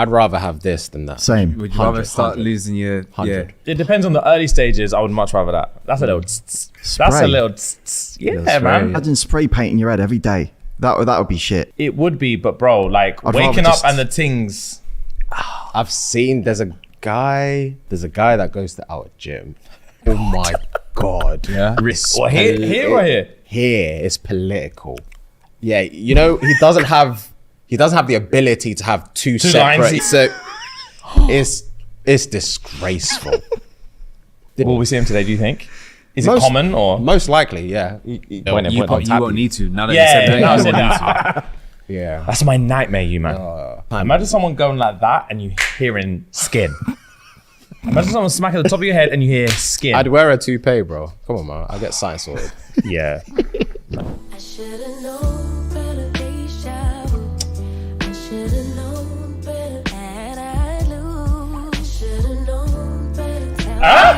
I'd rather have this than that. Same. Would you rather 100, start 100. losing your 100. It depends on the early stages. I would much rather that. That's a little. That's a Spray. little. Yeah, spray. man. Imagine spray painting your head every day. That would be shit. It would be, but bro, like I'd waking rather up just- and the things. I've seen there's a guy that goes to our gym. Oh my god. Yeah. Or here or here. Here it's political. Yeah, you know, he doesn't have the ability to have two separate. lines. So it's disgraceful. Will we see him today? Do you think? Is it Most- common or? Most likely, yeah. When it You, went on you tap. won't need to. Now that Yeah, you said that, now I you said won't need that. to. Yeah. That's my nightmare, you man. Imagine someone going like that and you hearing skin. Imagine someone smacking the top of your head and you hear skin. I'd wear a toupee, bro. Come on, man. I'll get something sorted. Yeah. I should've known.